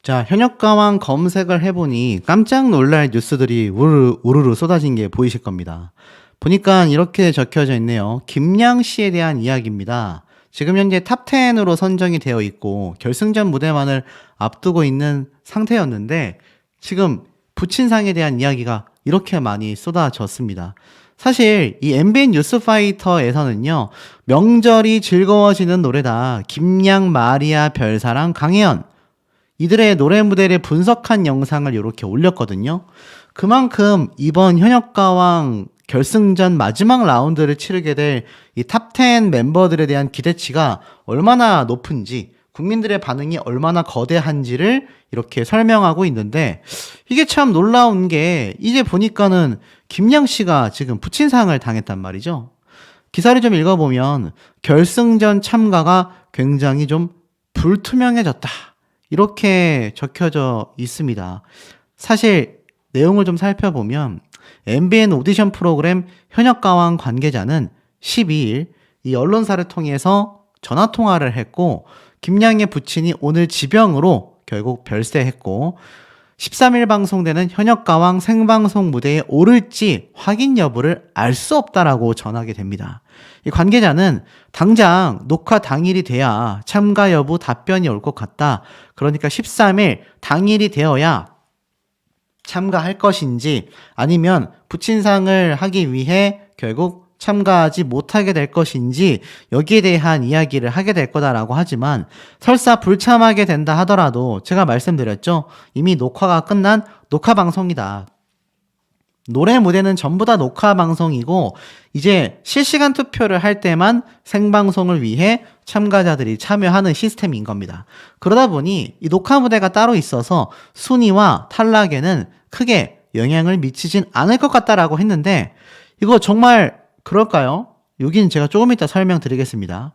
자, 현역가왕 검색을 해보니 깜짝 놀랄 뉴스들이 우르르 쏟아진 게 보이실 겁니다. 보니까 이렇게 적혀져 있네요. 김양 씨에 대한 이야기입니다. 지금 현재 탑10으로 선정이 되어 있고 결승전 무대만을 앞두고 있는 상태였는데 지금 부친상에 대한 이야기가 이렇게 많이 쏟아졌습니다. 사실 이 MBN 뉴스파이터에서는요. 명절이 즐거워지는 노래다. 김양, 마리아, 별사랑, 강혜연 이들의 노래 무대를 분석한 영상을 이렇게 올렸거든요. 그만큼 이번 현역가왕 결승전 마지막 라운드를 치르게 될 이 탑10 멤버들에 대한 기대치가 얼마나 높은지, 국민들의 반응이 얼마나 거대한지를 이렇게 설명하고 있는데, 이게 참 놀라운 게, 이제 보니까는 김양 씨가 지금 부친상을 당했단 말이죠. 기사를 좀 읽어보면, 결승전 참가가 굉장히 좀 불투명해졌다. 이렇게 적혀져 있습니다. 사실 내용을 좀 살펴보면 MBN 오디션 프로그램 현역가왕 관계자는 12일 이 언론사를 통해서 전화통화를 했고 김양의 부친이 오늘 지병으로 결국 별세했고 13일 방송되는 현역가왕 생방송 무대에 오를지 확인 여부를 알 수 없다라고 전하게 됩니다. 이 관계자는 당장 녹화 당일이 돼야 참가 여부 답변이 올 것 같다. 그러니까 13일 당일이 되어야 참가할 것인지 아니면 부친상을 하기 위해 결국 참가하지 못하게 될 것인지 여기에 대한 이야기를 하게 될 거다라고 하지만 설사 불참하게 된다 하더라도 제가 말씀드렸죠. 이미 녹화가 끝난 녹화 방송이다. 노래 무대는 전부 다 녹화 방송이고 이제 실시간 투표를 할 때만 생방송을 위해 참가자들이 참여하는 시스템인 겁니다. 그러다 보니 이 녹화 무대가 따로 있어서 순위와 탈락에는 크게 영향을 미치진 않을 것 같다라고 했는데 이거 정말 그럴까요? 여기는 제가 조금 이따 설명드리겠습니다.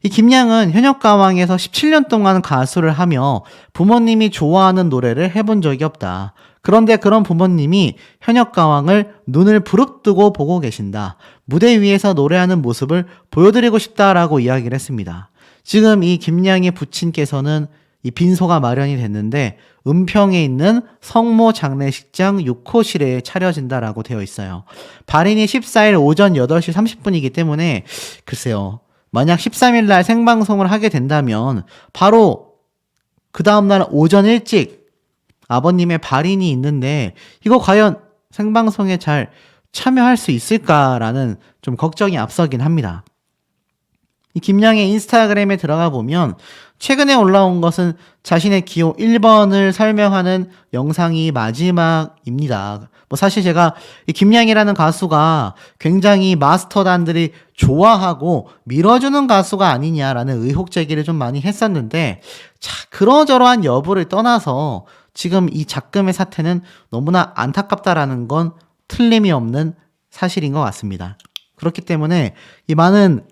이 김양은 현역가왕에서 17년 동안 가수를 하며 부모님이 좋아하는 노래를 해본 적이 없다. 그런데 그런 부모님이 현역가왕을 눈을 부릅뜨고 보고 계신다. 무대 위에서 노래하는 모습을 보여드리고 싶다라고 이야기를 했습니다. 지금 이 김양의 부친께서는 이 빈소가 마련이 됐는데 은평에 있는 성모 장례식장 6호실에 차려진다라고 되어 있어요. 발인이 14일 오전 8시 30분이기 때문에 글쎄요. 만약 13일 날 생방송을 하게 된다면 바로 그 다음날 오전 일찍 아버님의 발인이 있는데 이거 과연 생방송에 잘 참여할 수 있을까라는 좀 걱정이 앞서긴 합니다. 이 김양의 인스타그램에 들어가 보면 최근에 올라온 것은 자신의 기호 1번을 설명하는 영상이 마지막입니다. 뭐 사실 제가 이 김양이라는 가수가 굉장히 마스터단들이 좋아하고 밀어주는 가수가 아니냐라는 의혹 제기를 좀 많이 했었는데 자, 그러저러한 여부를 떠나서 지금 이 작금의 사태는 너무나 안타깝다라는 건 틀림이 없는 사실인 것 같습니다. 그렇기 때문에 이 많은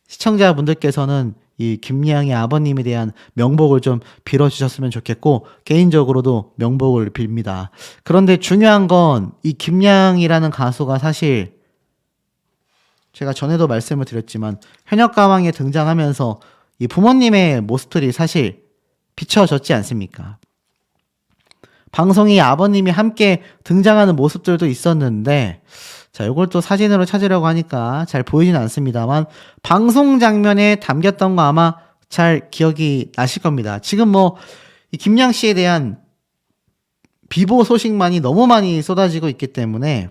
시청자분들께서는 이 김양의 아버님에 대한 명복을 좀 빌어주셨으면 좋겠고 개인적으로도 명복을 빕니다. 그런데 중요한 건 이 김양이라는 가수가 사실 제가 전에도 말씀을 드렸지만 현역가왕에 등장하면서 이 부모님의 모습들이 사실 비춰졌지 않습니까? 방송에 아버님이 함께 등장하는 모습들도 있었는데 자, 이걸 또 사진으로 찾으려고 하니까 잘 보이진 않습니다만 방송 장면에 담겼던 거 아마 잘 기억이 나실 겁니다. 지금 뭐 이 김양 씨에 대한 비보 소식만이 너무 많이 쏟아지고 있기 때문에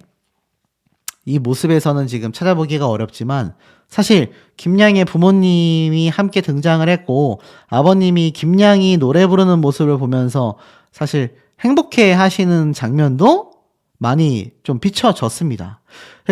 이 모습에서는 지금 찾아보기가 어렵지만 사실 김양의 부모님이 함께 등장을 했고 아버님이 김양이 노래 부르는 모습을 보면서 사실 행복해 하시는 장면도 많이 좀 비춰졌습니다.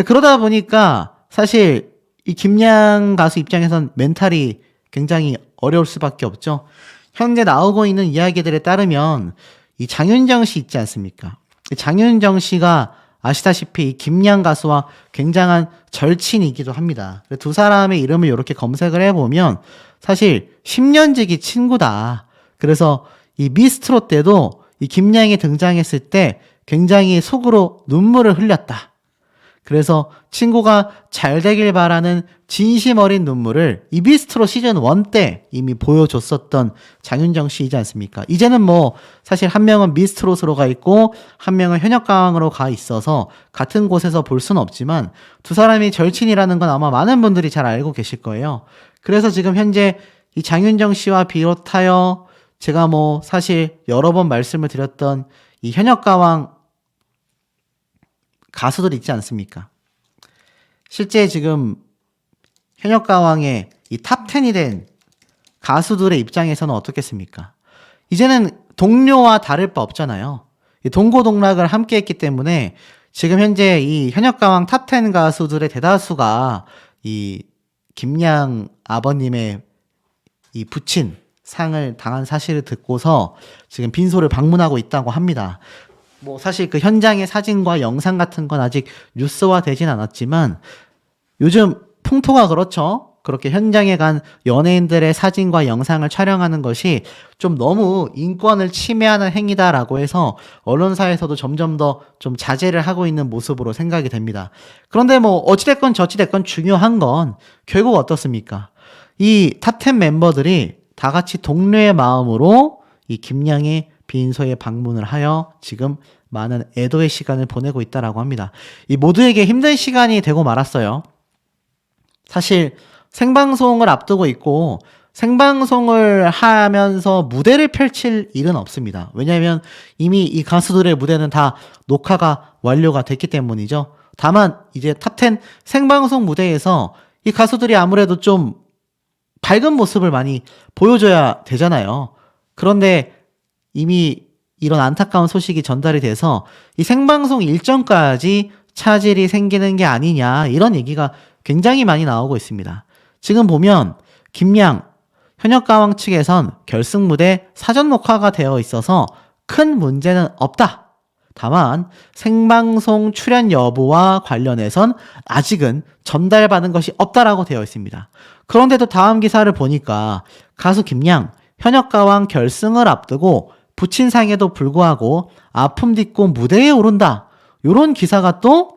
그러다 보니까 사실 이 김양 가수 입장에선 멘탈이 굉장히 어려울 수밖에 없죠. 현재 나오고 있는 이야기들에 따르면 이 장윤정 씨 있지 않습니까? 장윤정 씨가 아시다시피 이 김양 가수와 굉장한 절친이기도 합니다. 두 사람의 이름을 이렇게 검색을 해보면 사실 10년지기 친구다. 그래서 이 미스트롯 때도 이 김양이 등장했을 때 굉장히 속으로 눈물을 흘렸다. 그래서 친구가 잘 되길 바라는 진심 어린 눈물을 이비스트로 시즌 1 때 이미 보여줬었던 장윤정 씨이지 않습니까? 이제는 뭐 사실 한 명은 미스트롯으로 가 있고 한 명은 현역가왕으로 가 있어서 같은 곳에서 볼 수는 없지만 두 사람이 절친이라는 건 아마 많은 분들이 잘 알고 계실 거예요. 그래서 지금 현재 이 장윤정 씨와 비롯하여 제가 뭐 사실 여러 번 말씀을 드렸던 이 현역가왕 가수들 있지 않습니까? 실제 지금 현역가왕의 이 탑10이 된 가수들의 입장에서는 어떻겠습니까? 이제는 동료와 다를 바 없잖아요. 동고동락을 함께 했기 때문에 지금 현재 이 현역가왕 탑10 가수들의 대다수가 이 김양 아버님의 이 부친 상을 당한 사실을 듣고서 지금 빈소를 방문하고 있다고 합니다. 뭐 사실 그 현장의 사진과 영상 같은 건 아직 뉴스화 되진 않았지만 요즘 풍토가 그렇죠. 그렇게 현장에 간 연예인들의 사진과 영상을 촬영하는 것이 좀 너무 인권을 침해하는 행위다라고 해서 언론사에서도 점점 더 좀 자제를 하고 있는 모습으로 생각이 됩니다. 그런데 뭐 어찌됐건 저찌됐건 중요한 건 결국 어떻습니까? 이 탑10 멤버들이 다 같이 동료의 마음으로 이 김양의 빈소에 방문을 하여 지금 많은 애도의 시간을 보내고 있다라고 합니다. 이 모두에게 힘든 시간이 되고 말았어요. 사실 생방송을 앞두고 있고 생방송을 하면서 무대를 펼칠 일은 없습니다. 왜냐하면 이미 이 가수들의 무대는 다 녹화가 완료가 됐기 때문이죠. 다만 이제 탑10 생방송 무대에서 이 가수들이 아무래도 좀 밝은 모습을 많이 보여줘야 되잖아요. 그런데 이미 이런 안타까운 소식이 전달이 돼서 이 생방송 일정까지 차질이 생기는 게 아니냐 이런 얘기가 굉장히 많이 나오고 있습니다. 지금 보면 김양 현역가왕 측에선 결승 무대 사전 녹화가 되어 있어서 큰 문제는 없다. 다만 생방송 출연 여부와 관련해선 아직은 전달받은 것이 없다라고 되어 있습니다. 그런데도 다음 기사를 보니까 가수 김양 현역가왕 결승을 앞두고 부친상에도 불구하고 아픔 딛고 무대에 오른다. 이런 기사가 또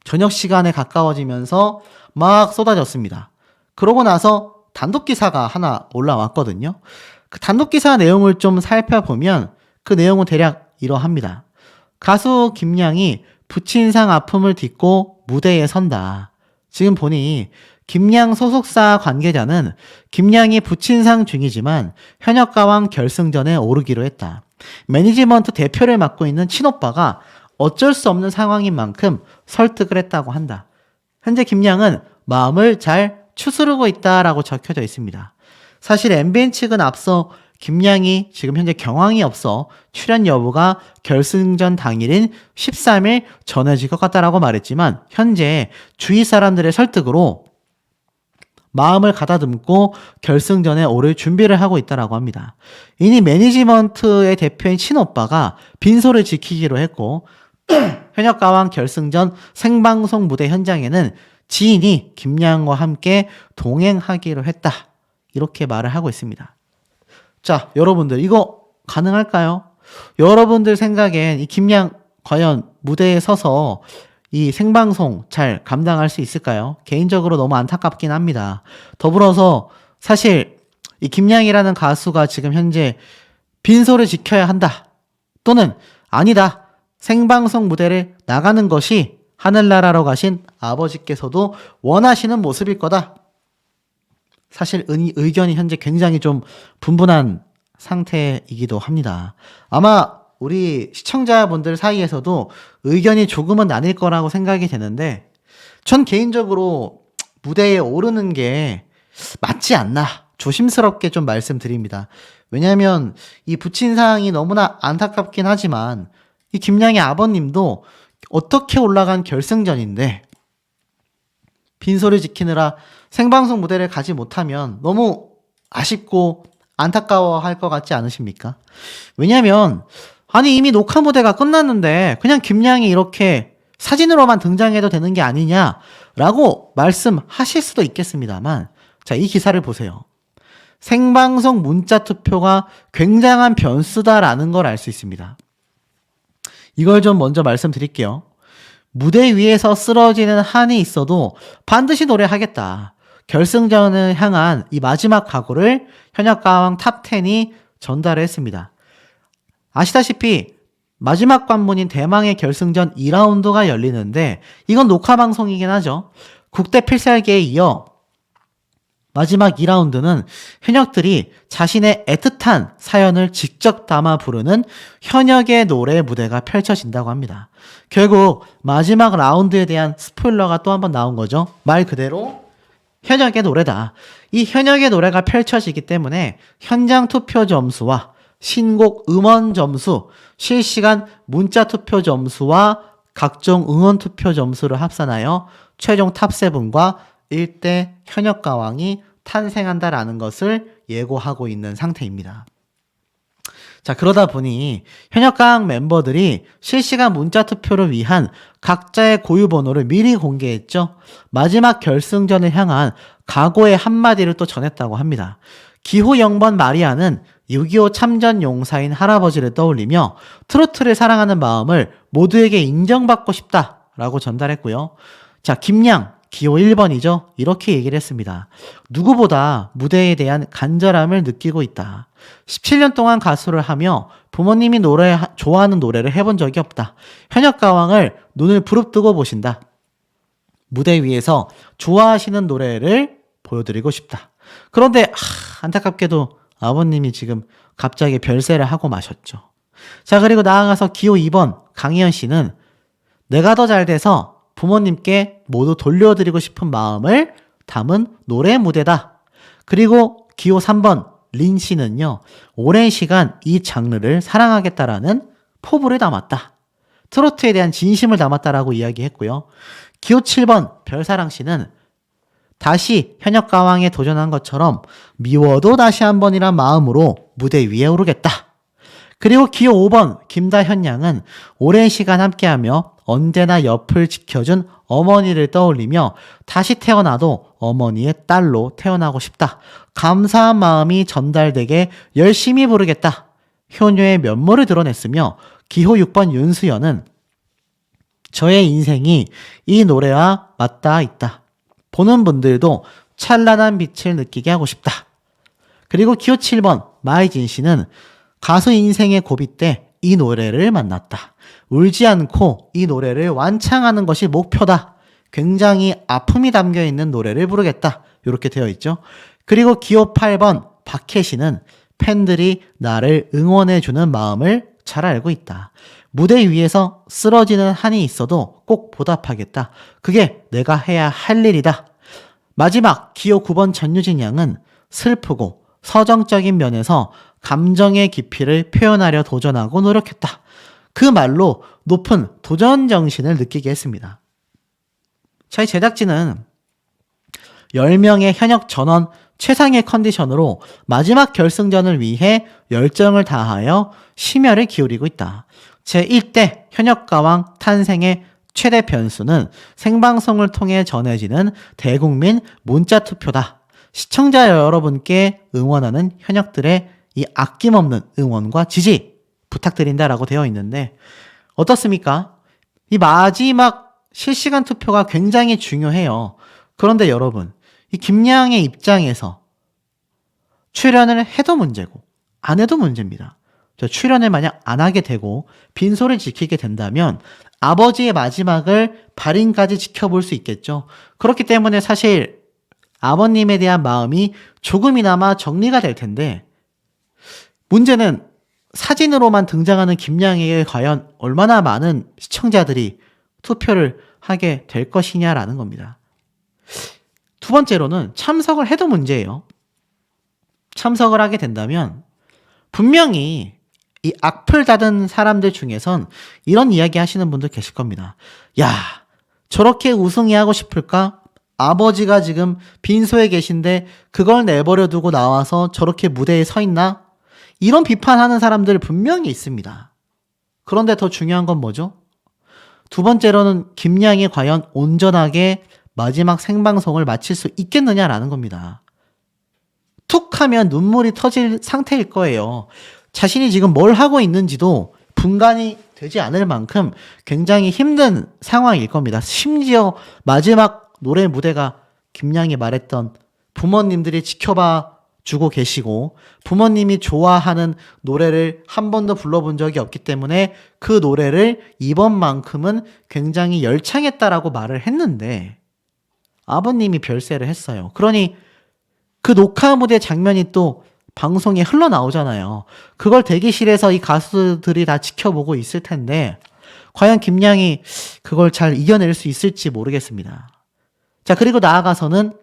저녁 시간에 가까워지면서 막 쏟아졌습니다. 그러고 나서 단독 기사가 하나 올라왔거든요. 그 단독 기사 내용을 좀 살펴보면 그 내용은 대략 이러합니다. 가수 김양이 부친상 아픔을 딛고 무대에 선다. 지금 보니 김양 소속사 관계자는 김양이 부친상 중이지만 현역가왕 결승전에 오르기로 했다. 매니지먼트 대표를 맡고 있는 친오빠가 어쩔 수 없는 상황인 만큼 설득을 했다고 한다. 현재 김양은 마음을 잘 추스르고 있다라고 적혀져 있습니다. 사실 MBN 측은 앞서 김양이 지금 현재 경황이 없어 출연 여부가 결승전 당일인 13일 전해질 것 같다라고 말했지만 현재 주위 사람들의 설득으로 마음을 가다듬고 결승전에 오를 준비를 하고 있다라고 합니다. 이니 매니지먼트의 대표인 친오빠가 빈소를 지키기로 했고 현역가왕 결승전 생방송 무대 현장에는 지인이 김양과 함께 동행하기로 했다. 이렇게 말을 하고 있습니다. 자, 여러분들 이거 가능할까요? 여러분들 생각엔 이 김양 과연 무대에 서서 이 생방송 잘 감당할 수 있을까요? 개인적으로 너무 안타깝긴 합니다. 더불어서 사실 이 김양이라는 가수가 지금 현재 빈소를 지켜야 한다. 또는 아니다. 생방송 무대를 나가는 것이 하늘나라로 가신 아버지께서도 원하시는 모습일 거다. 사실 의견이 현재 굉장히 좀 분분한 상태이기도 합니다. 아마 우리 시청자분들 사이에서도 의견이 조금은 나뉠 거라고 생각이 되는데 전 개인적으로 무대에 오르는 게 맞지 않나 조심스럽게 좀 말씀드립니다. 왜냐하면 이 부친상이 너무나 안타깝긴 하지만 이 김양의 아버님도 어떻게 올라간 결승전인데 빈소를 지키느라 생방송 무대를 가지 못하면 너무 아쉽고 안타까워할 것 같지 않으십니까? 왜냐하면 아니 이미 녹화 무대가 끝났는데 그냥 김양이 이렇게 사진으로만 등장해도 되는 게 아니냐라고 말씀하실 수도 있겠습니다만 자, 이 기사를 보세요. 생방송 문자 투표가 굉장한 변수다라는 걸 알 수 있습니다. 이걸 좀 먼저 말씀드릴게요. 무대 위에서 쓰러지는 한이 있어도 반드시 노래하겠다. 결승전을 향한 이 마지막 각오를 현역가왕 탑10이 전달했습니다. 아시다시피 마지막 관문인 대망의 결승전 2라운드가 열리는데 이건 녹화 방송이긴 하죠. 국대 필살기에 이어 마지막 2라운드는 현역들이 자신의 애틋한 사연을 직접 담아 부르는 현역의 노래 무대가 펼쳐진다고 합니다. 결국 마지막 라운드에 대한 스포일러가 또 한 번 나온 거죠. 말 그대로 현역의 노래다. 이 현역의 노래가 펼쳐지기 때문에 현장 투표 점수와 신곡 음원 점수, 실시간 문자 투표 점수와 각종 응원 투표 점수를 합산하여 최종 탑7과 1대 현역가왕이 탄생한다라는 것을 예고하고 있는 상태입니다. 자, 그러다 보니 현역가왕 멤버들이 실시간 문자 투표를 위한 각자의 고유 번호를 미리 공개했죠. 마지막 결승전을 향한 각오의 한마디를 또 전했다고 합니다. 기호 0번 마리아는 6.25 참전 용사인 할아버지를 떠올리며 트로트를 사랑하는 마음을 모두에게 인정받고 싶다라고 전달했고요. 자, 김양 기호 1번이죠. 이렇게 얘기를 했습니다. 누구보다 무대에 대한 간절함을 느끼고 있다. 17년 동안 가수를 하며 부모님이 좋아하는 노래를 해본 적이 없다. 현역가왕을 눈을 부릅뜨고 보신다. 무대 위에서 좋아하시는 노래를 보여드리고 싶다. 그런데 안타깝게도 아버님이 지금 갑자기 별세를 하고 마셨죠. 자, 그리고 나아가서 기호 2번 강희연 씨는 내가 더 잘 돼서 부모님께 모두 돌려드리고 싶은 마음을 담은 노래 무대다. 그리고 기호 3번 린 씨는요. 오랜 시간 이 장르를 사랑하겠다라는 포부를 담았다. 트로트에 대한 진심을 담았다라고 이야기했고요. 기호 7번 별사랑 씨는 다시 현역가왕에 도전한 것처럼 미워도 다시 한 번이란 마음으로 무대 위에 오르겠다. 그리고 기호 5번 김다현 양은 오랜 시간 함께하며 언제나 옆을 지켜준 어머니를 떠올리며 다시 태어나도 어머니의 딸로 태어나고 싶다. 감사한 마음이 전달되게 열심히 부르겠다. 효녀의 면모를 드러냈으며 기호 6번 윤수연은 저의 인생이 이 노래와 맞닿아 있다. 보는 분들도 찬란한 빛을 느끼게 하고 싶다. 그리고 기호 7번 마이진 씨는 가수 인생의 고비 때 이 노래를 만났다. 울지 않고 이 노래를 완창하는 것이 목표다. 굉장히 아픔이 담겨있는 노래를 부르겠다. 이렇게 되어 있죠. 그리고 기호 8번 박혜 씨는 팬들이 나를 응원해주는 마음을 잘 알고 있다. 무대 위에서 쓰러지는 한이 있어도 꼭 보답하겠다. 그게 내가 해야 할 일이다. 마지막 기호 9번 전유진 양은 슬프고 서정적인 면에서 감정의 깊이를 표현하려 도전하고 노력했다. 그 말로 높은 도전 정신을 느끼게 했습니다. 저희 제작진은 10명의 현역 전원 최상의 컨디션으로 마지막 결승전을 위해 열정을 다하여 심혈을 기울이고 있다. 제1대 현역가왕 탄생의 최대 변수는 생방송을 통해 전해지는 대국민 문자투표다. 시청자 여러분께 응원하는 현역들의 이 아낌없는 응원과 지지 부탁드린다라고 되어 있는데 어떻습니까? 이 마지막 실시간 투표가 굉장히 중요해요. 그런데 여러분, 이 김양의 입장에서 출연을 해도 문제고 안 해도 문제입니다. 출연을 만약 안 하게 되고 빈소를 지키게 된다면 아버지의 마지막을 발인까지 지켜볼 수 있겠죠. 그렇기 때문에 사실 아버님에 대한 마음이 조금이나마 정리가 될 텐데 문제는 사진으로만 등장하는 김양에게 과연 얼마나 많은 시청자들이 투표를 하게 될 것이냐라는 겁니다. 두 번째로는 참석을 해도 문제예요. 참석을 하게 된다면 분명히 이 악플 닫은 사람들 중에선 이런 이야기 하시는 분들 계실 겁니다. 야, 저렇게 우승이 하고 싶을까? 아버지가 지금 빈소에 계신데 그걸 내버려 두고 나와서 저렇게 무대에 서 있나? 이런 비판하는 사람들 분명히 있습니다. 그런데 더 중요한 건 뭐죠? 두 번째로는 김양이 과연 온전하게 마지막 생방송을 마칠 수 있겠느냐라는 겁니다. 툭 하면 눈물이 터질 상태일 거예요. 자신이 지금 뭘 하고 있는지도 분간이 되지 않을 만큼 굉장히 힘든 상황일 겁니다. 심지어 마지막 노래 무대가 김양이 말했던 부모님들이 지켜봐 주고 계시고 부모님이 좋아하는 노래를 한 번도 불러본 적이 없기 때문에 그 노래를 이번만큼은 굉장히 열창했다라고 말을 했는데 아버님이 별세를 했어요. 그러니 그 녹화 무대 장면이 또 방송에 흘러나오잖아요. 그걸 대기실에서 이 가수들이 다 지켜보고 있을 텐데 과연 김양이 그걸 잘 이겨낼 수 있을지 모르겠습니다. 자, 그리고 나아가서는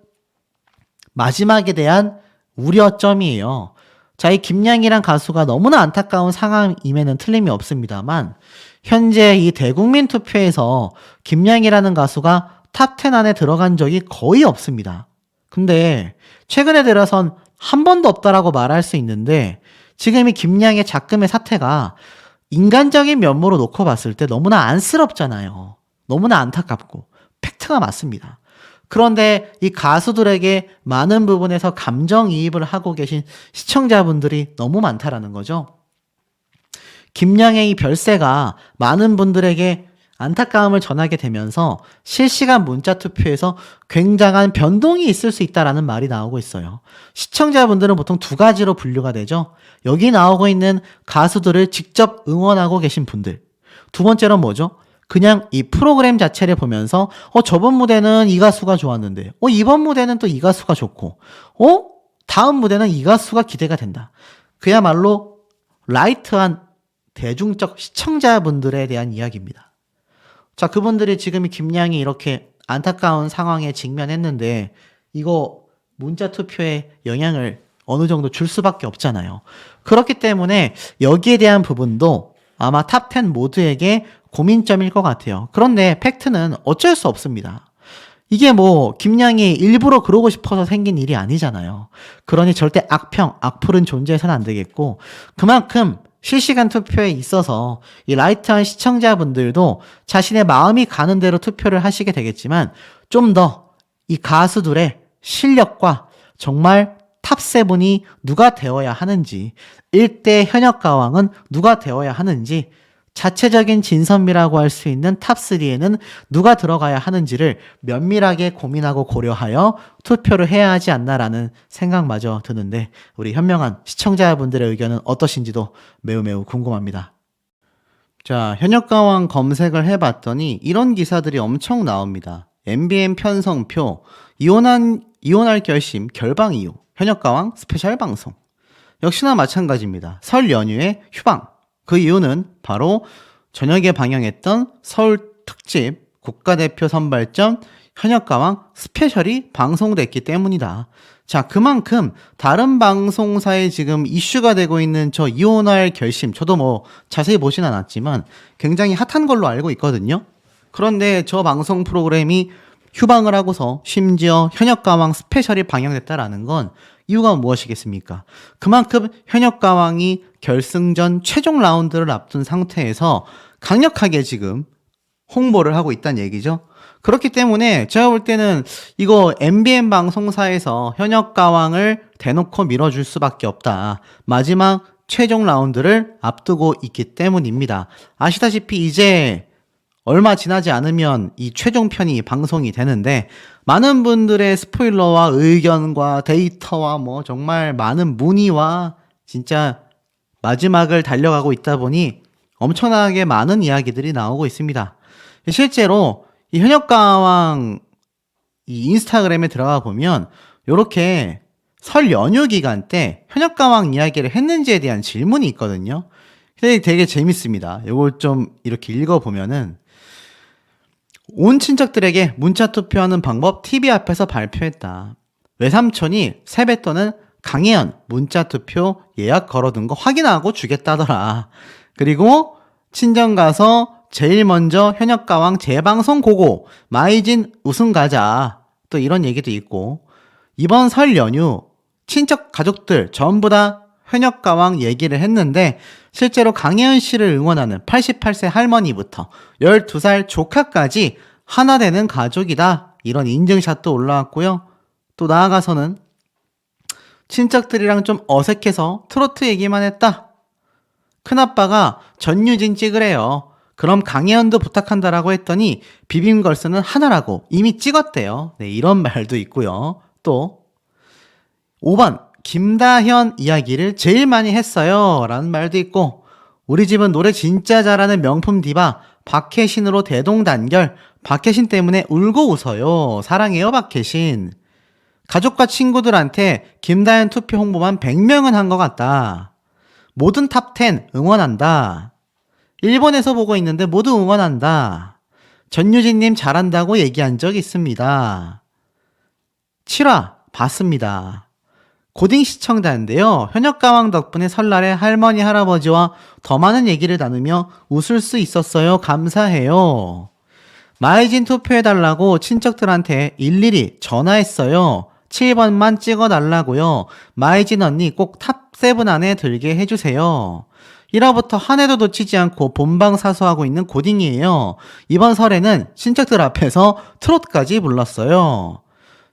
마지막에 대한 우려점이에요. 자, 이 김양이란 가수가 너무나 안타까운 상황임에는 틀림이 없습니다만 현재 이 대국민 투표에서 김양이라는 가수가 탑10 안에 들어간 적이 거의 없습니다. 근데 최근에 들어선 한 번도 없다라고 말할 수 있는데 지금 이 김양의 작금의 사태가 인간적인 면모로 놓고 봤을 때 너무나 안쓰럽잖아요. 너무나 안타깝고 팩트가 맞습니다. 그런데 이 가수들에게 많은 부분에서 감정이입을 하고 계신 시청자분들이 너무 많다라는 거죠. 김양의 이 별세가 많은 분들에게 안타까움을 전하게 되면서 실시간 문자 투표에서 굉장한 변동이 있을 수 있다라는 말이 나오고 있어요. 시청자분들은 보통 두 가지로 분류가 되죠. 여기 나오고 있는 가수들을 직접 응원하고 계신 분들. 두 번째로는 뭐죠? 그냥 이 프로그램 자체를 보면서 저번 무대는 이 가수가 좋았는데 이번 무대는 또 이 가수가 좋고 다음 무대는 이 가수가 기대가 된다. 그야말로 라이트한 대중적 시청자분들에 대한 이야기입니다. 자, 그분들이 지금 이 김양이 이렇게 안타까운 상황에 직면했는데 이거 문자 투표에 영향을 어느 정도 줄 수밖에 없잖아요. 그렇기 때문에 여기에 대한 부분도 아마 탑10 모두에게 고민점일 것 같아요. 그런데 팩트는 어쩔 수 없습니다. 이게 뭐 김양이 일부러 그러고 싶어서 생긴 일이 아니잖아요. 그러니 절대 악플은 존재해서는 안 되겠고 그만큼 실시간 투표에 있어서 이 라이트한 시청자분들도 자신의 마음이 가는 대로 투표를 하시게 되겠지만 좀 더 이 가수들의 실력과 정말 탑7이 누가 되어야 하는지 1대 현역가왕은 누가 되어야 하는지 자체적인 진선미라고 할 수 있는 탑3에는 누가 들어가야 하는지를 면밀하게 고민하고 고려하여 투표를 해야 하지 않나라는 생각마저 드는데 우리 현명한 시청자분들의 의견은 어떠신지도 매우 매우 궁금합니다. 자, 현역가왕 검색을 해봤더니 이런 기사들이 엄청 나옵니다. MBN 편성표, 이혼할 결심, 결방 이유, 현역가왕 스페셜 방송. 역시나 마찬가지입니다. 설 연휴에 휴방. 그 이유는 바로 저녁에 방영했던 서울 특집 국가대표 선발전 현역가왕 스페셜이 방송됐기 때문이다. 자, 그만큼 다른 방송사에 지금 이슈가 되고 있는 저 이혼할 결심, 저도 뭐 자세히 보진 않았지만 굉장히 핫한 걸로 알고 있거든요. 그런데 저 방송 프로그램이 휴방을 하고서 심지어 현역가왕 스페셜이 방영됐다라는 건 이유가 무엇이겠습니까? 그만큼 현역가왕이 결승전 최종 라운드를 앞둔 상태에서 강력하게 지금 홍보를 하고 있다는 얘기죠. 그렇기 때문에 제가 볼 때는 이거 MBN 방송사에서 현역가왕을 대놓고 밀어줄 수밖에 없다. 마지막 최종 라운드를 앞두고 있기 때문입니다. 아시다시피 이제 얼마 지나지 않으면 이 최종편이 방송이 되는데 많은 분들의 스포일러와 의견과 데이터와 뭐 정말 많은 문의와 진짜 마지막을 달려가고 있다 보니 엄청나게 많은 이야기들이 나오고 있습니다. 실제로 이 현역가왕 이 인스타그램에 들어가 보면 이렇게 설 연휴 기간 때 현역가왕 이야기를 했는지에 대한 질문이 있거든요. 되게 재밌습니다. 이걸 좀 이렇게 읽어보면은 온 친척들에게 문자 투표하는 방법 TV 앞에서 발표했다. 외삼촌이 세뱃돈은 강혜연 문자 투표 예약 걸어둔 거 확인하고 주겠다더라. 그리고 친정 가서 제일 먼저 현역가왕 재방송 고고 마이진 우승 가자. 또 이런 얘기도 있고 이번 설 연휴 친척 가족들 전부 다 현역가왕 얘기를 했는데 실제로 강혜연 씨를 응원하는 88세 할머니부터 12살 조카까지 하나 되는 가족이다. 이런 인증샷도 올라왔고요. 또 나아가서는 친척들이랑 좀 어색해서 트로트 얘기만 했다. 큰아빠가 전유진 찍으래요. 그럼 강혜연도 부탁한다라고 했더니 비빔걸스는 하나라고 이미 찍었대요. 네, 이런 말도 있고요. 또 5번 김다현 이야기를 제일 많이 했어요 라는 말도 있고, 우리 집은 노래 진짜 잘하는 명품 디바 박혜신으로 대동단결, 박혜신 때문에 울고 웃어요, 사랑해요 박혜신. 가족과 친구들한테 김다현 투표 홍보만 100명은 한 것 같다. 모든 탑10 응원한다. 일본에서 보고 있는데 모두 응원한다. 전유진님 잘한다고 얘기한 적 있습니다. 7화 봤습니다. 고딩 시청자인데요. 현역가왕 덕분에 설날에 할머니 할아버지와 더 많은 얘기를 나누며 웃을 수 있었어요. 감사해요. 마이진 투표해달라고 친척들한테 일일이 전화했어요. 7번만 찍어달라고요. 마이진 언니 꼭 탑7 안에 들게 해주세요. 1화부터 한 해도 놓치지 않고 본방사수하고 있는 고딩이에요. 이번 설에는 친척들 앞에서 트롯까지 불렀어요.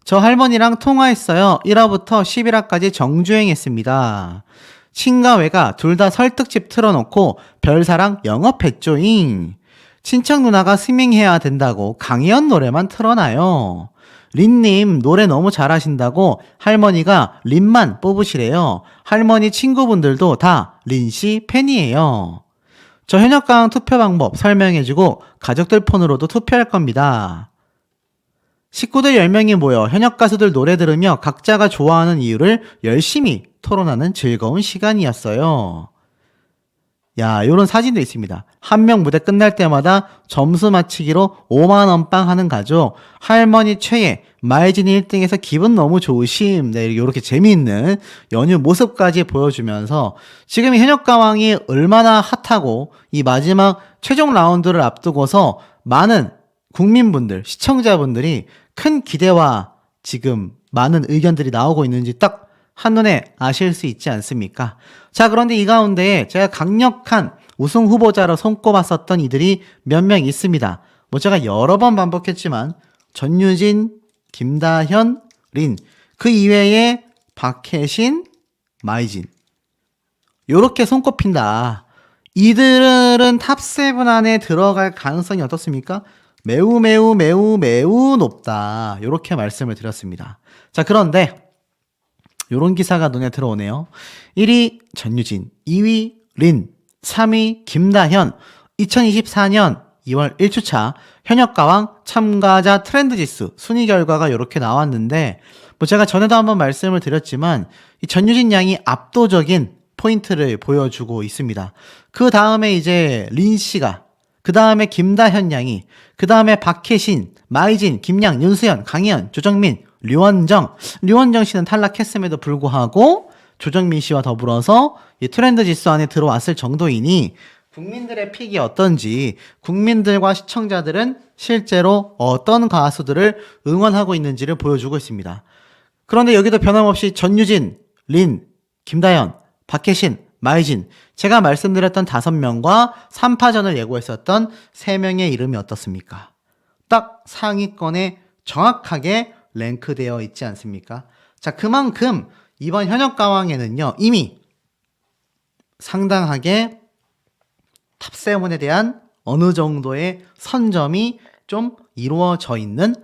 저 할머니랑 통화했어요. 1화부터 11화까지 정주행했습니다. 친가 외가 둘 다 설득집 틀어놓고 별사랑 영업했죠잉. 친척 누나가 스밍해야 된다고 강희연 노래만 틀어놔요. 린님 노래 너무 잘하신다고 할머니가 린만 뽑으시래요. 할머니 친구분들도 다 린씨 팬이에요. 저 현역강 투표 방법 설명해주고 가족들 폰으로도 투표할 겁니다. 식구들 10명이 모여 현역 가수들 노래 들으며 각자가 좋아하는 이유를 열심히 토론하는 즐거운 시간이었어요. 야, 요런 사진도 있습니다. 한 명 무대 끝날 때마다 점수 맞히기로 5만원 빵 하는 가족, 할머니 최애, 마이진이 1등해서 기분 너무 좋으심. 네, 이렇게 재미있는 연휴 모습까지 보여주면서 지금 이 현역가왕이 얼마나 핫하고 이 마지막 최종 라운드를 앞두고서 많은 국민분들, 시청자분들이 큰 기대와 지금 많은 의견들이 나오고 있는지 딱 한눈에 아실 수 있지 않습니까? 자, 그런데 이 가운데 제가 강력한 우승 후보자로 손꼽았었던 이들이 몇 명 있습니다. 뭐 제가 여러 번 반복했지만 전유진, 김다현, 린, 그 이외에 박혜신, 마이진, 요렇게 손꼽힌다. 이들은 탑7 안에 들어갈 가능성이 어떻습니까? 매우 매우 매우 매우 높다. 요렇게 말씀을 드렸습니다. 자, 그런데 요런 기사가 눈에 들어오네요. 1위 전유진, 2위 린, 3위 김다현, 2024년 2월 1주차 현역가왕 참가자 트렌드지수 순위 결과가 이렇게 나왔는데, 뭐 제가 전에도 한번 말씀을 드렸지만 이 전유진 양이 압도적인 포인트를 보여주고 있습니다. 그 다음에 이제 린 씨가, 그 다음에 김다현 양이, 그 다음에 박혜신, 마이진, 김양, 윤수연, 강희연, 조정민, 류원정 씨는 탈락했음에도 불구하고 조정민 씨와 더불어서 이 트렌드 지수 안에 들어왔을 정도이니 국민들의 픽이 어떤지, 국민들과 시청자들은 실제로 어떤 가수들을 응원하고 있는지를 보여주고 있습니다. 그런데 여기도 변함없이 전유진, 린, 김다현, 박혜신, 마이진, 제가 말씀드렸던 5명과 3파전을 예고했었던 3명의 이름이 어떻습니까? 딱 상위권에 정확하게 랭크되어 있지 않습니까? 자, 그만큼 이번 현역가왕에는요, 이미 상당하게 탑7에 대한 어느 정도의 선점이 좀 이루어져 있는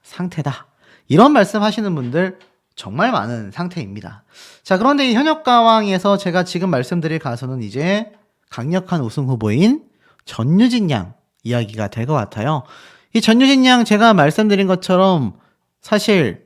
상태다. 이런 말씀 하시는 분들 정말 많은 상태입니다. 자, 그런데 이 현역가왕에서 제가 지금 말씀드릴 가수는 이제 강력한 우승 후보인 전유진 양 이야기가 될 것 같아요. 이 전유진 양 제가 말씀드린 것처럼 사실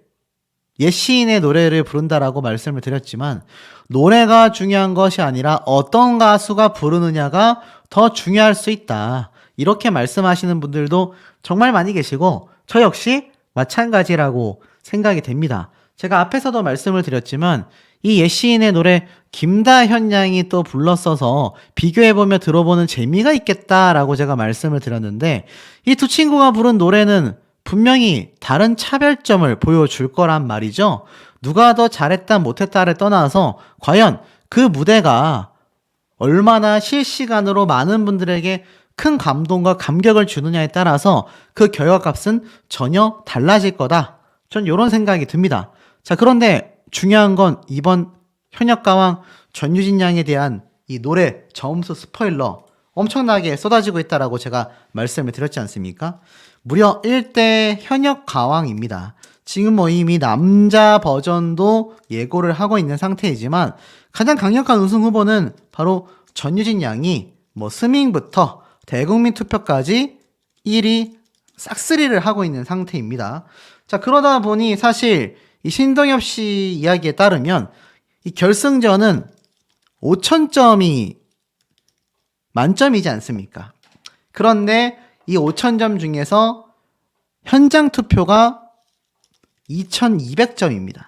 옛 시인의 노래를 부른다라고 말씀을 드렸지만 노래가 중요한 것이 아니라 어떤 가수가 부르느냐가 더 중요할 수 있다. 이렇게 말씀하시는 분들도 정말 많이 계시고 저 역시 마찬가지라고 생각이 됩니다. 제가 앞에서도 말씀을 드렸지만 이 옛 시인의 노래 김다현 양이 또 불렀어서 비교해보며 들어보는 재미가 있겠다라고 제가 말씀을 드렸는데 이 두 친구가 부른 노래는 분명히 다른 차별점을 보여줄 거란 말이죠. 누가 더 잘했다 못했다를 떠나서 과연 그 무대가 얼마나 실시간으로 많은 분들에게 큰 감동과 감격을 주느냐에 따라서 그 결과값은 전혀 달라질 거다. 전 이런 생각이 듭니다. 자, 그런데 중요한 건 이번 현역가왕 전유진 양에 대한 이 노래 점수 스포일러 엄청나게 쏟아지고 있다라고 제가 말씀을 드렸지 않습니까? 무려 1대 현역 가왕입니다. 지금 뭐 이미 남자 버전도 예고를 하고 있는 상태이지만 가장 강력한 우승 후보는 바로 전유진 양이 뭐 스밍부터 대국민 투표까지 1위 싹쓸이를 하고 있는 상태입니다. 자, 그러다 보니 사실 이 신동엽 씨 이야기에 따르면 이 결승전은 5,000점이 만점이지 않습니까? 그런데 이 5,000점 중에서 현장 투표가 2,200점입니다.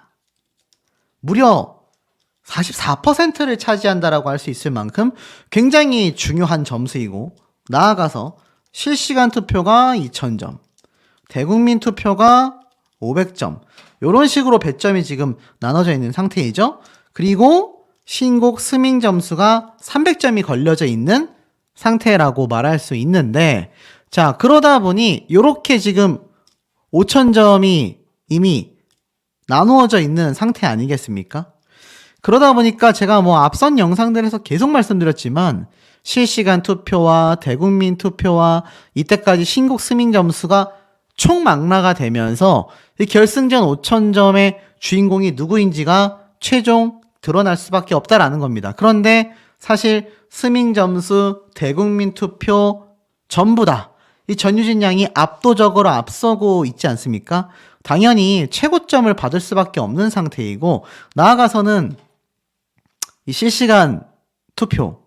무려 44%를 차지한다라고 할 수 있을 만큼 굉장히 중요한 점수이고, 나아가서 실시간 투표가 2,000점, 대국민 투표가 500점, 이런 식으로 배점이 지금 나눠져 있는 상태이죠. 그리고 신곡 스밍 점수가 300점이 걸려져 있는 상태라고 말할 수 있는데, 자, 그러다 보니 이렇게 지금 5,000점이 이미 나누어져 있는 상태 아니겠습니까? 그러다 보니까 제가 뭐 앞선 영상들에서 계속 말씀드렸지만 실시간 투표와 대국민 투표와 이때까지 신곡 스밍 점수가 총망라가 되면서 이 결승전 5,000점의 주인공이 누구인지가 최종 드러날 수밖에 없다라는 겁니다. 그런데 사실 스밍 점수, 대국민 투표 전부 다 이 전유진 양이 압도적으로 앞서고 있지 않습니까? 당연히 최고점을 받을 수밖에 없는 상태이고, 나아가서는 이 실시간 투표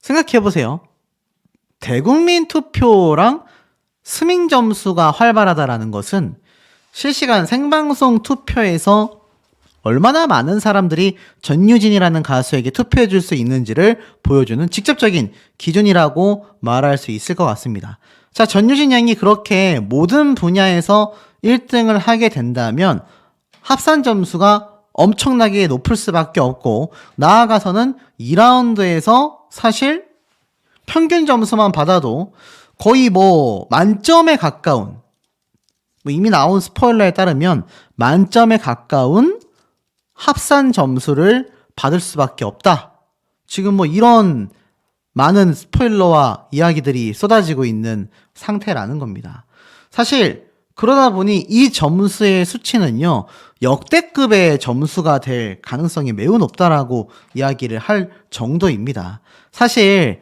생각해보세요. 대국민 투표랑 스밍 점수가 활발하다라는 것은 실시간 생방송 투표에서 얼마나 많은 사람들이 전유진이라는 가수에게 투표해 줄 수 있는지를 보여주는 직접적인 기준이라고 말할 수 있을 것 같습니다. 자, 전유진 양이 그렇게 모든 분야에서 1등을 하게 된다면 합산 점수가 엄청나게 높을 수밖에 없고, 나아가서는 2라운드에서 사실 평균 점수만 받아도 거의 뭐 만점에 가까운, 뭐 이미 나온 스포일러에 따르면 만점에 가까운 합산 점수를 받을 수밖에 없다. 지금 뭐 이런 많은 스포일러와 이야기들이 쏟아지고 있는 상태라는 겁니다. 사실 그러다 보니 이 점수의 수치는요, 역대급의 점수가 될 가능성이 매우 높다라고 이야기를 할 정도입니다. 사실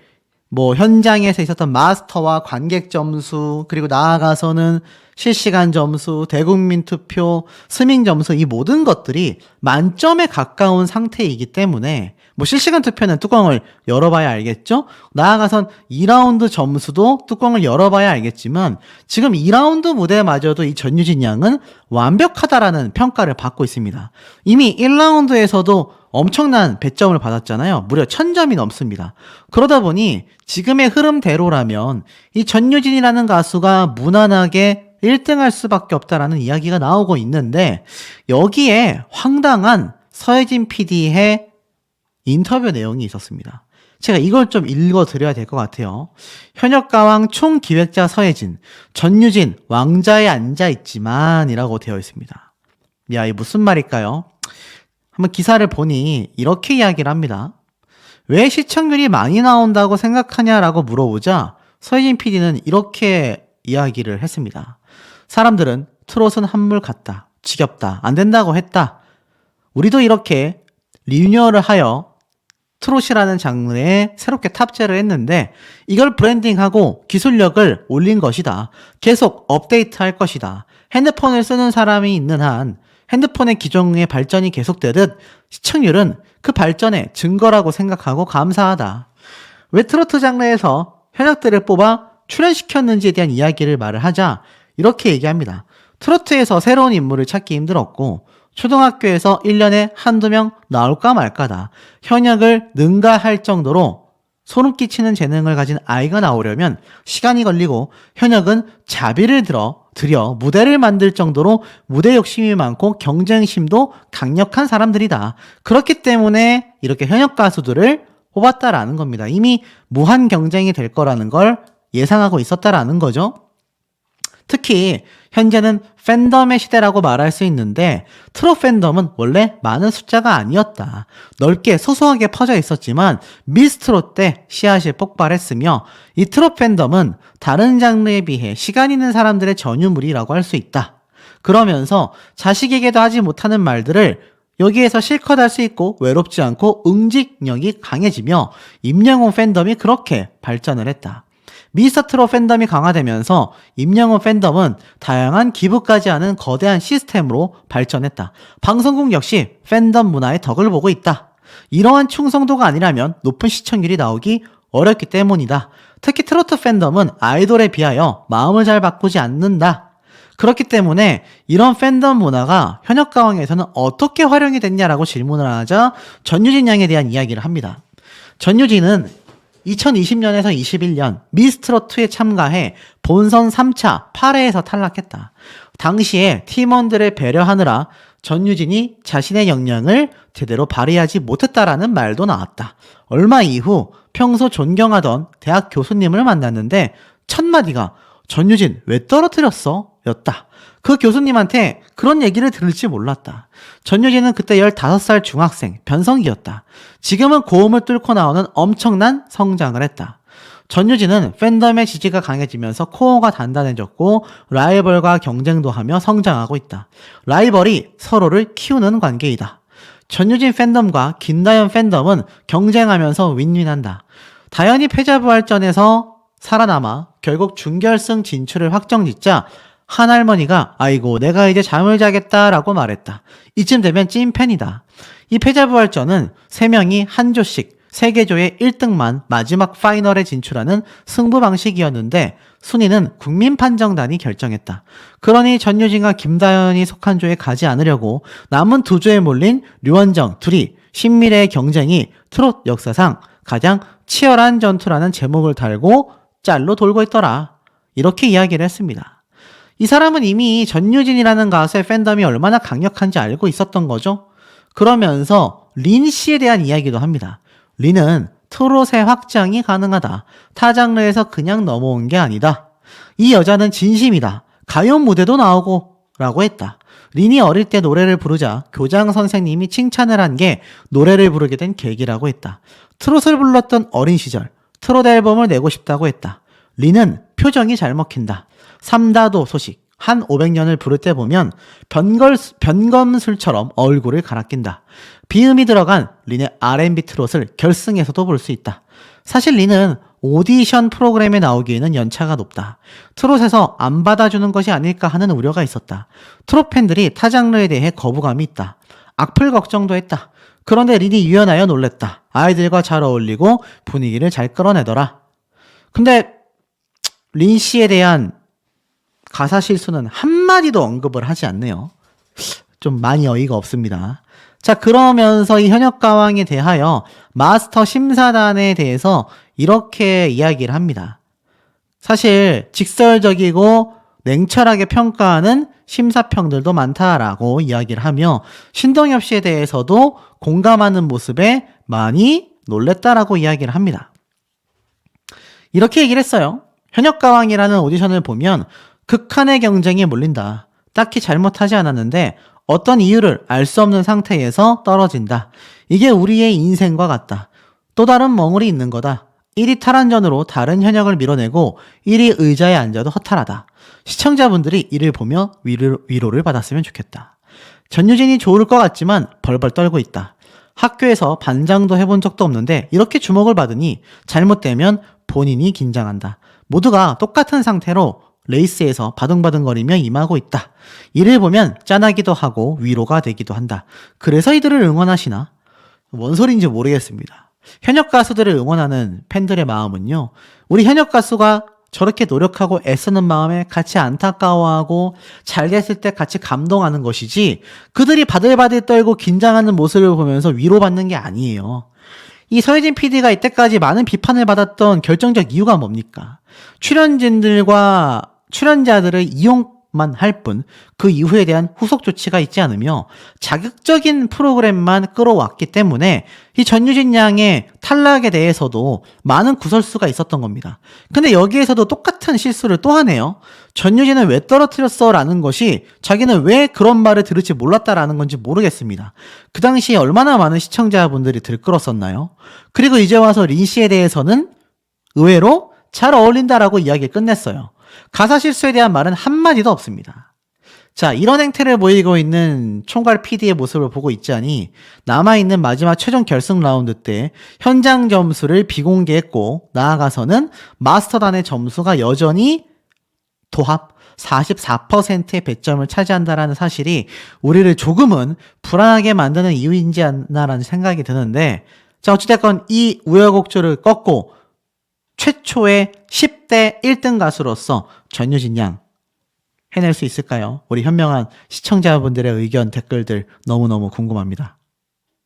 뭐 현장에서 있었던 마스터와 관객 점수, 그리고 나아가서는 실시간 점수, 대국민 투표, 스밍 점수, 이 모든 것들이 만점에 가까운 상태이기 때문에 뭐 실시간 투표는 뚜껑을 열어봐야 알겠죠? 나아가선 2라운드 점수도 뚜껑을 열어봐야 알겠지만 지금 2라운드 무대마저도 이 전유진 양은 완벽하다라는 평가를 받고 있습니다. 이미 1라운드에서도 엄청난 배점을 받았잖아요. 무려 1,000점이 넘습니다. 그러다 보니 지금의 흐름대로라면 이 전유진이라는 가수가 무난하게 1등할 수밖에 없다라는 이야기가 나오고 있는데, 여기에 황당한 서혜진 PD의 인터뷰 내용이 있었습니다. 제가 이걸 좀 읽어드려야 될 것 같아요. 현역가왕 총기획자 서혜진, 전유진 왕자에 앉아있지만 이라고 되어 있습니다. 야, 이 무슨 말일까요? 한번 기사를 보니 이렇게 이야기를 합니다. 왜 시청률이 많이 나온다고 생각하냐라고 물어보자 서혜진 PD는 이렇게 이야기를 했습니다. 사람들은 트롯은 한물 같다, 지겹다, 안 된다고 했다. 우리도 이렇게 리뉴얼을 하여 트롯이라는 장르에 새롭게 탑재를 했는데 이걸 브랜딩하고 기술력을 올린 것이다. 계속 업데이트할 것이다. 핸드폰을 쓰는 사람이 있는 한 핸드폰의 기종의 발전이 계속되듯 시청률은 그 발전의 증거라고 생각하고 감사하다. 왜 트로트 장르에서 현역들을 뽑아 출연시켰는지에 대한 이야기를 말을 하자 이렇게 얘기합니다. 트로트에서 새로운 인물을 찾기 힘들었고 초등학교에서 1년에 한두 명 나올까 말까다. 현역을 능가할 정도로 소름 끼치는 재능을 가진 아이가 나오려면 시간이 걸리고 현역은 자비를 들여 무대를 만들 정도로 무대 욕심이 많고 경쟁심도 강력한 사람들이다. 그렇기 때문에 이렇게 현역 가수들을 뽑았다라는 겁니다. 이미 무한 경쟁이 될 거라는 걸 예상하고 있었다라는 거죠. 특히 현재는 팬덤의 시대라고 말할 수 있는데 트롯 팬덤은 원래 많은 숫자가 아니었다. 넓게 소소하게 퍼져 있었지만 미스트롯 때 씨앗이 폭발했으며 이 트롯 팬덤은 다른 장르에 비해 시간 있는 사람들의 전유물이라고 할 수 있다. 그러면서 자식에게도 하지 못하는 말들을 여기에서 실컷 할 수 있고 외롭지 않고 응집력이 강해지며 임영웅 팬덤이 그렇게 발전을 했다. 미스터 트롯 팬덤이 강화되면서 임영웅 팬덤은 다양한 기부까지 하는 거대한 시스템으로 발전했다. 방송국 역시 팬덤 문화의 덕을 보고 있다. 이러한 충성도가 아니라면 높은 시청률이 나오기 어렵기 때문이다. 특히 트로트 팬덤은 아이돌에 비하여 마음을 잘 바꾸지 않는다. 그렇기 때문에 이런 팬덤 문화가 현역가왕에서는 어떻게 활용이 됐냐라고 질문을 하자 전유진 양에 대한 이야기를 합니다. 전유진은 2020년에서 21년 미스트롯2에 참가해 본선 3차 8회에서 탈락했다. 당시에 팀원들을 배려하느라 전유진이 자신의 역량을 제대로 발휘하지 못했다라는 말도 나왔다. 얼마 이후 평소 존경하던 대학 교수님을 만났는데 첫 마디가 전유진 왜 떨어뜨렸어? 였다. 그 교수님한테 그런 얘기를 들을지 몰랐다. 전유진은 그때 15살 중학생, 변성기였다. 지금은 고음을 뚫고 나오는 엄청난 성장을 했다. 전유진은 팬덤의 지지가 강해지면서 코어가 단단해졌고 라이벌과 경쟁도 하며 성장하고 있다. 라이벌이 서로를 키우는 관계이다. 전유진 팬덤과 김다연 팬덤은 경쟁하면서 윈윈한다. 다연이 패자부활전에서 살아남아 결국 준결승 진출을 확정짓자 한 할머니가 아이고 내가 이제 잠을 자겠다라고 말했다. 이쯤 되면 찐팬이다. 이 패자부활전은 3명이 한 조씩 3개 조의 1등만 마지막 파이널에 진출하는 승부 방식이었는데 순위는 국민판정단이 결정했다. 그러니 전유진과 김다연이 속한 조에 가지 않으려고 남은 2조에 몰린 류원정 둘이 신미래의 경쟁이 트롯 역사상 가장 치열한 전투라는 제목을 달고 짤로 돌고 있더라. 이렇게 이야기를 했습니다. 이 사람은 이미 전유진이라는 가수의 팬덤이 얼마나 강력한지 알고 있었던 거죠. 그러면서 린 씨에 대한 이야기도 합니다. 린은 트롯의 확장이 가능하다. 타 장르에서 그냥 넘어온 게 아니다. 이 여자는 진심이다. 가요 무대도 나오고 라고 했다. 린이 어릴 때 노래를 부르자 교장 선생님이 칭찬을 한 게 노래를 부르게 된 계기라고 했다. 트롯을 불렀던 어린 시절 트롯 앨범을 내고 싶다고 했다. 린은 표정이 잘 먹힌다. 삼다도 소식 한 500년을 부를 때 보면 변검술처럼 얼굴을 갈아 낀다. 비음이 들어간 린의 R&B 트롯을 결승에서도 볼 수 있다. 사실 린은 오디션 프로그램에 나오기에는 연차가 높다. 트롯에서 안 받아주는 것이 아닐까 하는 우려가 있었다. 트롯 팬들이 타 장르에 대해 거부감이 있다. 악플 걱정도 했다. 그런데 린이 유연하여 놀랬다. 아이들과 잘 어울리고 분위기를 잘 끌어내더라. 근데 린 씨에 대한 가사 실수는 한마디도 언급을 하지 않네요. 좀 많이 어이가 없습니다. 자, 그러면서 이 현역가왕에 대하여 마스터 심사단에 대해서 이렇게 이야기를 합니다. 사실 직설적이고 냉철하게 평가하는 심사평들도 많다라고 이야기를 하며 신동엽 씨에 대해서도 공감하는 모습에 많이 놀랬다라고 이야기를 합니다. 이렇게 얘기를 했어요. 현역가왕이라는 오디션을 보면 극한의 경쟁에 몰린다. 딱히 잘못하지 않았는데 어떤 이유를 알 수 없는 상태에서 떨어진다. 이게 우리의 인생과 같다. 또 다른 멍울이 있는 거다. 1위 탈환전으로 다른 현역을 밀어내고 1위 의자에 앉아도 허탈하다. 시청자분들이 이를 보며 위로를 받았으면 좋겠다. 전유진이 좋을 것 같지만 벌벌 떨고 있다. 학교에서 반장도 해본 적도 없는데 이렇게 주목을 받으니 잘못되면 본인이 긴장한다. 모두가 똑같은 상태로 레이스에서 바둥바둥거리며 임하고 있다. 이를 보면 짠하기도 하고 위로가 되기도 한다. 그래서 이들을 응원하시나? 뭔 소리인지 모르겠습니다. 현역 가수들을 응원하는 팬들의 마음은요. 우리 현역 가수가 저렇게 노력하고 애쓰는 마음에 같이 안타까워하고 잘 됐을 때 같이 감동하는 것이지 그들이 바들바들 떨고 긴장하는 모습을 보면서 위로받는 게 아니에요. 이 서혜진 PD가 이때까지 많은 비판을 받았던 결정적 이유가 뭡니까? 출연자들을 만 할 뿐 그 이후에 대한 후속 조치가 있지 않으며 자극적인 프로그램만 끌어왔기 때문에 이 전유진 양의 탈락에 대해서도 많은 구설수가 있었던 겁니다. 근데 여기에서도 똑같은 실수를 또 하네요. 전유진은 왜 떨어뜨렸어? 라는 것이 자기는 왜 그런 말을 들을지 몰랐다라는 건지 모르겠습니다. 그 당시에 얼마나 많은 시청자분들이 들끓었었나요? 그리고 이제 와서 린 씨에 대해서는 의외로 잘 어울린다라고 이야기를 끝냈어요. 가사 실수에 대한 말은 한마디도 없습니다. 자, 이런 행태를 보이고 있는 총괄 PD의 모습을 보고 있자니 남아있는 마지막 최종 결승 라운드 때 현장 점수를 비공개했고 나아가서는 마스터단의 점수가 여전히 도합 44%의 배점을 차지한다라는 사실이 우리를 조금은 불안하게 만드는 이유인지 않나라는 생각이 드는데, 자, 어찌됐건 이 우여곡절을 꺾고 최초의 10대 1등 가수로서 전유진 양 해낼 수 있을까요? 우리 현명한 시청자분들의 의견 댓글들 너무너무 궁금합니다.